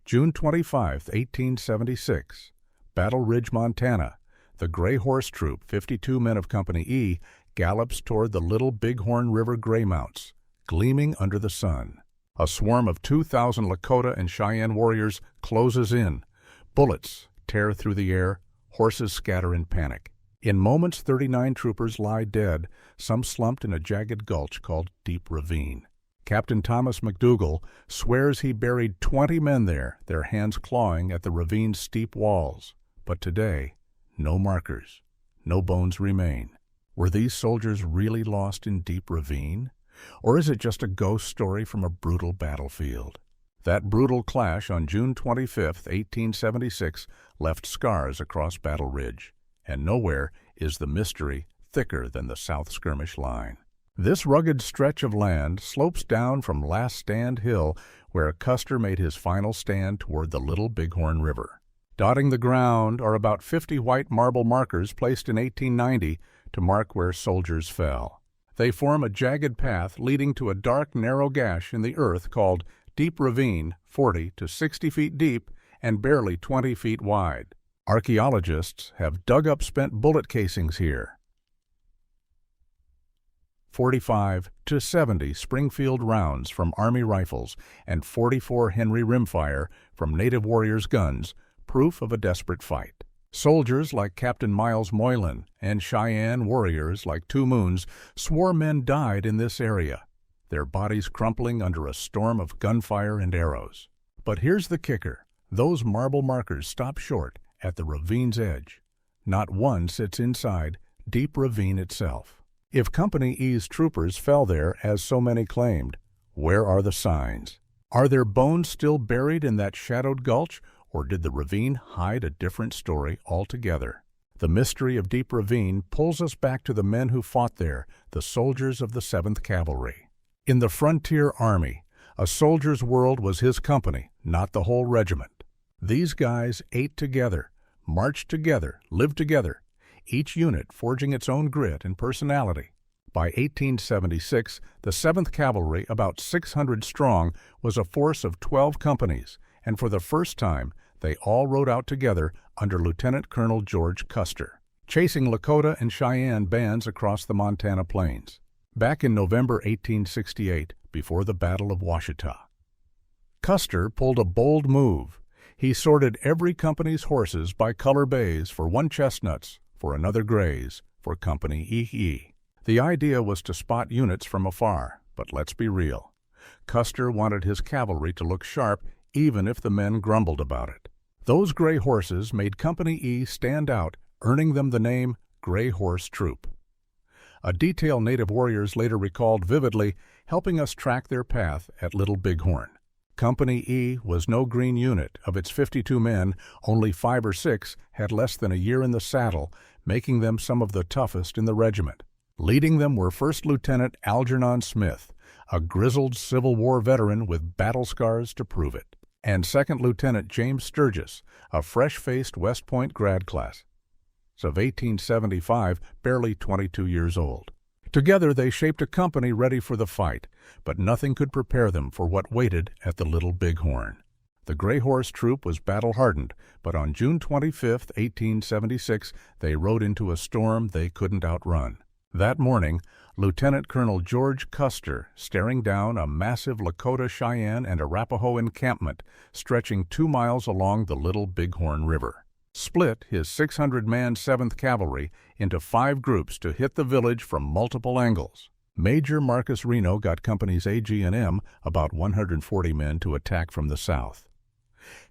June 25, 1876, Battle Ridge, Montana. The Gray Horse Troop, 52 men of Company E, gallops toward the Little Bighorn River Greymounts, gleaming under the sun. A swarm of 2,000 Lakota and Cheyenne warriors closes in. Bullets tear through the air, horses scatter in panic. In moments, 39 troopers lie dead, some slumped in a jagged gulch called Deep Ravine. Captain Thomas McDougal swears he buried 20 men there, their hands clawing at the ravine's steep walls. But today, no markers, no bones remain. Were these soldiers really lost in Deep Ravine? Or is it just a ghost story from a brutal battlefield? That brutal clash on June 25, 1876, left scars across Battle Ridge, and nowhere is the mystery thicker than the South Skirmish Line. This rugged stretch of land slopes down from Last Stand Hill, where Custer made his final stand toward the Little Bighorn River. Dotting the ground are about 50 white marble markers placed in 1890 to mark where soldiers fell. They form a jagged path leading to a dark, narrow gash in the earth called Deep Ravine, 40 to 60 feet deep and barely 20 feet wide. Archaeologists have dug up spent bullet casings here. 45 to 70 Springfield rounds from Army rifles and 44 Henry rimfire from native warriors' guns, proof of a desperate fight. Soldiers like Captain Miles Moylan and Cheyenne warriors like Two Moons swore men died in this area, their bodies crumpling under a storm of gunfire and arrows. But here's the kicker. Those marble markers stop short at the ravine's edge. Not one sits inside Deep Ravine itself. If Company E's troopers fell there, as so many claimed, where are the signs? Are their bones still buried in that shadowed gulch, or did the ravine hide a different story altogether? The mystery of Deep Ravine pulls us back to the men who fought there, the soldiers of the 7th Cavalry. In the Frontier Army, a soldier's world was his company, not the whole regiment. These guys ate together, marched together, lived together, each unit forging its own grit and personality. By 1876, the 7th Cavalry, about 600 strong, was a force of 12 companies, and for the first time, they all rode out together under Lieutenant Colonel George Custer, chasing Lakota and Cheyenne bands across the Montana plains. Back in November 1868, before the Battle of Washita, Custer pulled a bold move. He sorted every company's horses by color bays for one chestnuts, for another grays, for Company EE. The idea was to spot units from afar, but let's be real. Custer wanted his cavalry to look sharp even if the men grumbled about it. Those gray horses made Company E stand out, earning them the name Gray Horse Troop. A detail native warriors later recalled vividly, helping us track their path at Little Bighorn. Company E was no green unit. Of its 52 men, only 5 or 6 had less than a year in the saddle, making them some of the toughest in the regiment. Leading them were First Lieutenant Algernon Smith, a grizzled Civil War veteran with battle scars to prove it, and Second Lieutenant James Sturgis, a fresh-faced West Point grad class of 1875, barely 22 years old. Together they shaped a company ready for the fight, but nothing could prepare them for what waited at the Little Bighorn. The Gray Horse Troop was battle-hardened, but on June 25, 1876, they rode into a storm they couldn't outrun. That morning, Lieutenant Colonel George Custer, staring down a massive Lakota, Cheyenne, and Arapaho encampment stretching 2 miles along the Little Bighorn River, split his 600-man 7th Cavalry into 5 groups to hit the village from multiple angles. Major Marcus Reno got Companies AG and M, about 140 men, to attack from the south.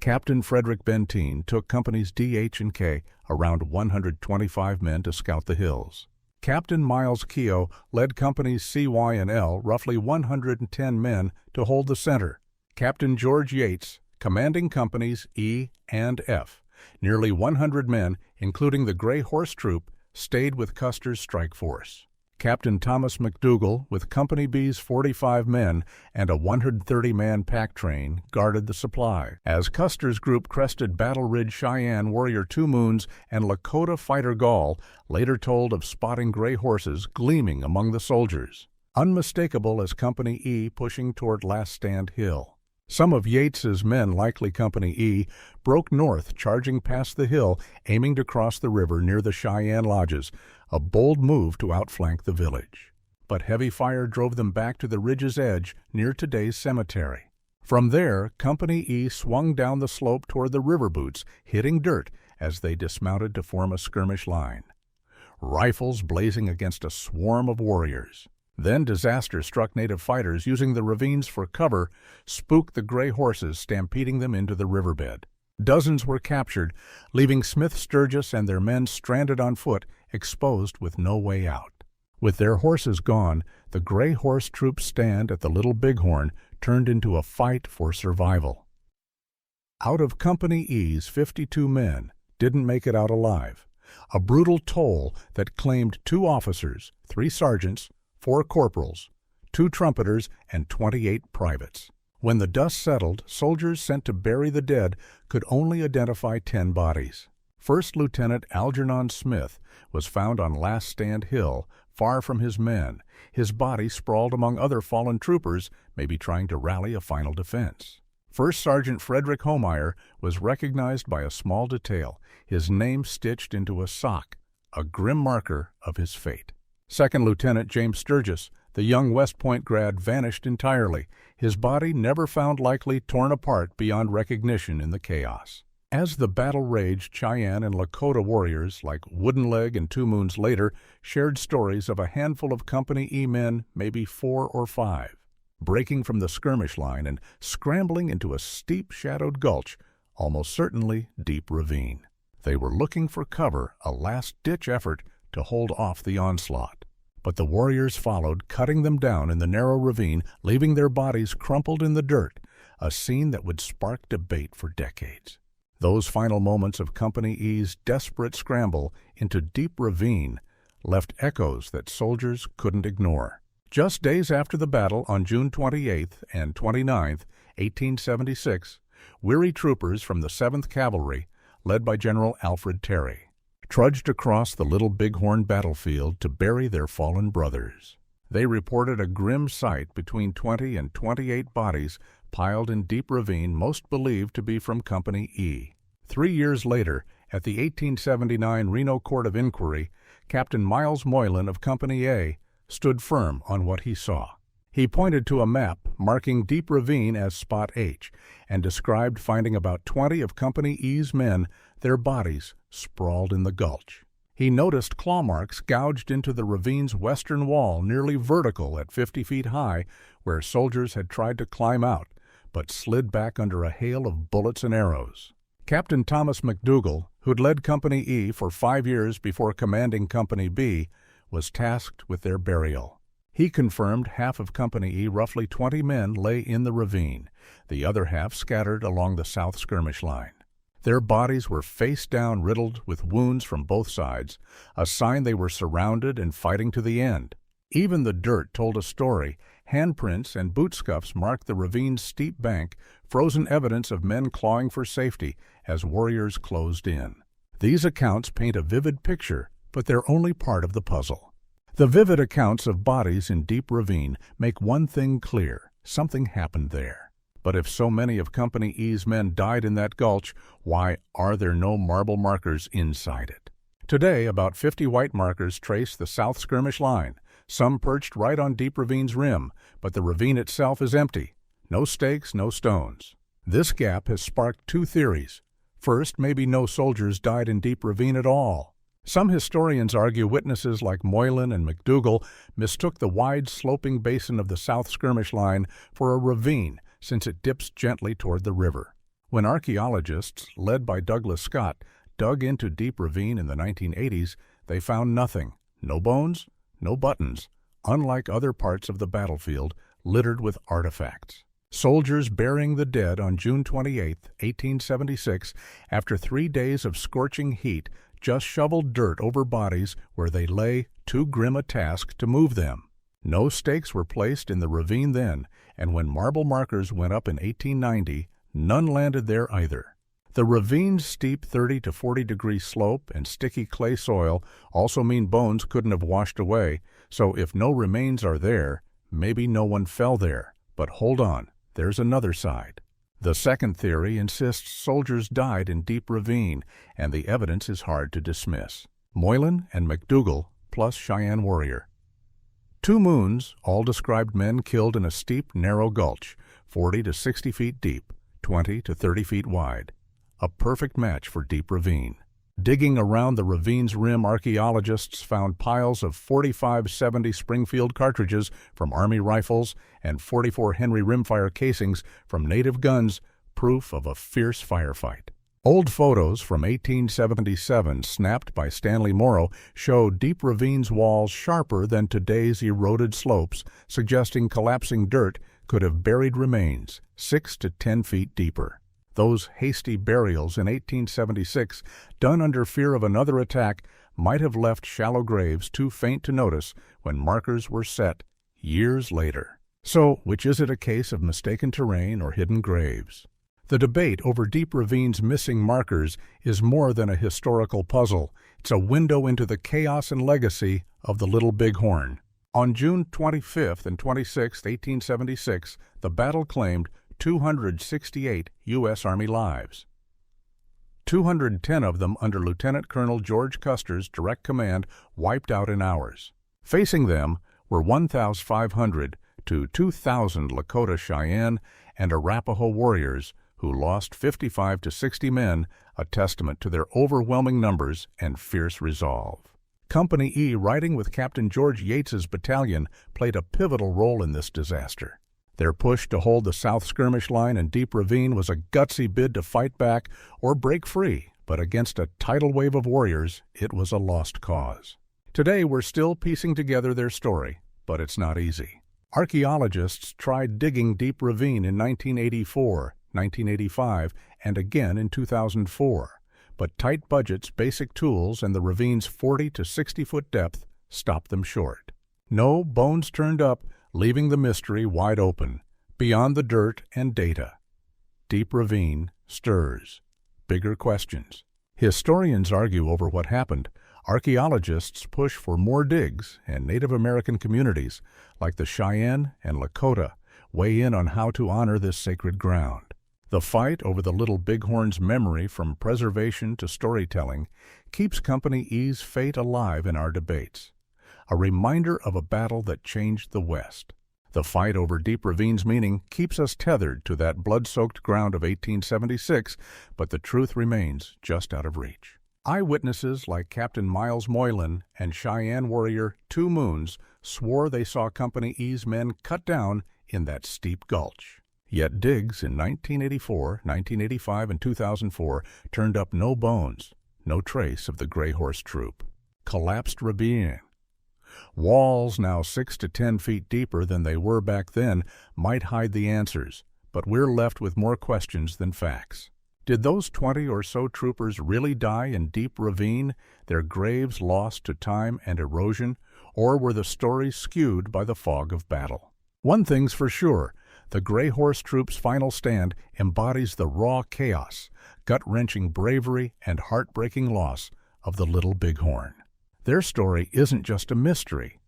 Captain Frederick Benteen took Companies D, H, and K, around 125 men, to scout the hills. Captain Miles Keogh led Companies C, Y, and L, roughly 110 men, to hold the center. Captain George Yates, commanding Companies E and F, nearly 100 men, including the Gray Horse Troop, stayed with Custer's strike force. Captain Thomas McDougal, with Company B's 45 men and a 130-man pack train, guarded the supply, as Custer's group crested Battle Ridge Cheyenne warrior Two Moons and Lakota fighter Gall, later told of spotting gray horses gleaming among the soldiers, unmistakable as Company E pushing toward Last Stand Hill. Some of Yates's men, likely Company E, broke north, charging past the hill, aiming to cross the river near the Cheyenne lodges, a bold move to outflank the village. But heavy fire drove them back to the ridge's edge near today's cemetery. From there, Company E swung down the slope toward the river boots, hitting dirt as they dismounted to form a skirmish line, rifles blazing against a swarm of warriors. Then disaster struck native fighters using the ravines for cover, spooked the gray horses, stampeding them into the riverbed. Dozens were captured, leaving Smith Sturgis and their men stranded on foot, exposed with no way out. With their horses gone, the gray horse troop's stand at the Little Bighorn turned into a fight for survival. Out of Company E's 52 men didn't make it out alive, a brutal toll that claimed 2 officers, 3 sergeants, 4 corporals, 2 trumpeters, and 28 privates. When the dust settled, soldiers sent to bury the dead could only identify 10 bodies. First Lieutenant Algernon Smith was found on Last Stand Hill, far from his men, his body sprawled among other fallen troopers, maybe trying to rally a final defense. First Sergeant Frederick Homeyer was recognized by a small detail, his name stitched into a sock, a grim marker of his fate. Second Lieutenant James Sturgis, the young West Point grad, vanished entirely, his body never found, likely torn apart beyond recognition in the chaos. As the battle raged, Cheyenne and Lakota warriors, like Wooden Leg and 2 Moons later, shared stories of a handful of Company E men, maybe 4 or 5, breaking from the skirmish line and scrambling into a steep, shadowed gulch, almost certainly Deep Ravine. They were looking for cover, a last-ditch effort to hold off the onslaught. But the warriors followed, cutting them down in the narrow ravine, leaving their bodies crumpled in the dirt, a scene that would spark debate for decades. Those final moments of Company E's desperate scramble into Deep Ravine left echoes that soldiers couldn't ignore. Just days after the battle, on June 28th and 29th, 1876, weary troopers from the 7th Cavalry, led by General Alfred Terry, trudged across the Little Bighorn battlefield to bury their fallen brothers. They reported a grim sight, between 20 and 28 bodies piled in Deep Ravine, most believed to be from Company E. 3 years later, at the 1879 Reno Court of Inquiry, Captain Miles Moylan of Company A stood firm on what he saw. He pointed to a map marking Deep Ravine as Spot H and described finding about 20 of Company E's men, their bodies sprawled in the gulch. He noticed claw marks gouged into the ravine's western wall, nearly vertical at 50 feet high, where soldiers had tried to climb out, but slid back under a hail of bullets and arrows. Captain Thomas McDougall, who'd led Company E for 5 years before commanding Company B, was tasked with their burial. He confirmed half of Company E, roughly 20 men, lay in the ravine, the other half scattered along the south skirmish line. Their bodies were face down, riddled with wounds from both sides, a sign they were surrounded and fighting to the end. Even the dirt told a story. Handprints and boot scuffs marked the ravine's steep bank, frozen evidence of men clawing for safety as warriors closed in. These accounts paint a vivid picture, but they're only part of the puzzle. The vivid accounts of bodies in Deep Ravine make one thing clear: something happened there. But if so many of Company E's men died in that gulch, why are there no marble markers inside it? Today, about 50 white markers trace the south skirmish line, some perched right on Deep Ravine's rim, but the ravine itself is empty. No stakes, no stones. This gap has sparked 2 theories. First, maybe no soldiers died in Deep Ravine at all. Some historians argue witnesses like Moylan and McDougall mistook the wide, sloping basin of the south skirmish line for a ravine, since it dips gently toward the river. When archaeologists, led by Douglas Scott, dug into Deep Ravine in the 1980s, they found nothing. No bones, no buttons, unlike other parts of the battlefield littered with artifacts. Soldiers burying the dead on June 28, 1876, after 3 days of scorching heat, just shoveled dirt over bodies where they lay, too grim a task to move them. No stakes were placed in the ravine then, and when marble markers went up in 1890, none landed there either. The ravine's steep 30 to 40 degree slope and sticky clay soil also mean bones couldn't have washed away, so if no remains are there, maybe no one fell there. But hold on, there's another side. The second theory insists soldiers died in Deep Ravine, and the evidence is hard to dismiss. Moylan and McDougal, plus Cheyenne warrior. 2 moons all described men killed in a steep, narrow gulch, 40 to 60 feet deep, 20 to 30 feet wide. A perfect match for Deep Ravine. Digging around the ravine's rim, archaeologists found piles of 45-70 Springfield cartridges from Army rifles and 44 Henry rimfire casings from native guns, proof of a fierce firefight. Old photos from 1877, snapped by Stanley Morrow, show Deep Ravine's walls sharper than today's eroded slopes, suggesting collapsing dirt could have buried remains 6 to 10 feet deeper. Those hasty burials in 1876, done under fear of another attack, might have left shallow graves too faint to notice when markers were set years later. So, which is it, a case of mistaken terrain or hidden graves? The debate over Deep Ravine's missing markers is more than a historical puzzle. It's a window into the chaos and legacy of the Little Bighorn. On June 25th and 26, 1876, the battle claimed 268 U.S. Army lives. 210 of them under Lieutenant Colonel George Custer's direct command wiped out in hours. Facing them were 1,500 to 2,000 Lakota, Cheyenne, and Arapaho warriors who lost 55 to 60 men, a testament to their overwhelming numbers and fierce resolve. Company E, riding with Captain George Yates's battalion, played a pivotal role in this disaster. Their push to hold the South Skirmish Line in Deep Ravine was a gutsy bid to fight back or break free, but against a tidal wave of warriors, it was a lost cause. Today, we're still piecing together their story, but it's not easy. Archaeologists tried digging Deep Ravine in 1984, 1985, and again in 2004, but tight budgets, basic tools, and the ravine's 40 to 60-foot depth stopped them short. No bones turned up, leaving the mystery wide open, beyond the dirt and data. Deep Ravine stirs bigger questions. Historians argue over what happened. Archaeologists push for more digs, and Native American communities, like the Cheyenne and Lakota, weigh in on how to honor this sacred ground. The fight over the Little Bighorn's memory, from preservation to storytelling, keeps Company E's fate alive in our debates. A reminder of a battle that changed the West. The fight over Deep Ravine's meaning keeps us tethered to that blood-soaked ground of 1876, but the truth remains just out of reach. Eyewitnesses like Captain Miles Moylan and Cheyenne warrior 2 Moons swore they saw Company E's men cut down in that steep gulch. Yet digs in 1984, 1985, and 2004 turned up no bones, no trace of the Gray Horse Troop. Collapsed ravine. Walls now 6 to 10 feet deeper than they were back then might hide the answers, but we're left with more questions than facts. Did those 20 or so troopers really die in Deep Ravine, their graves lost to time and erosion, or were the stories skewed by the fog of battle? One thing's for sure, the Gray Horse Troop's final stand embodies the raw chaos, gut-wrenching bravery, and heartbreaking loss of the Little Bighorn. Their story isn't just a mystery.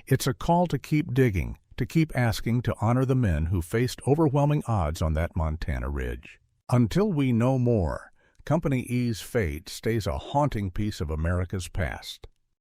It's a call to keep digging, to keep asking, to honor the men who faced overwhelming odds on that Montana ridge. Until we know more, Company E's fate stays a haunting piece of America's past.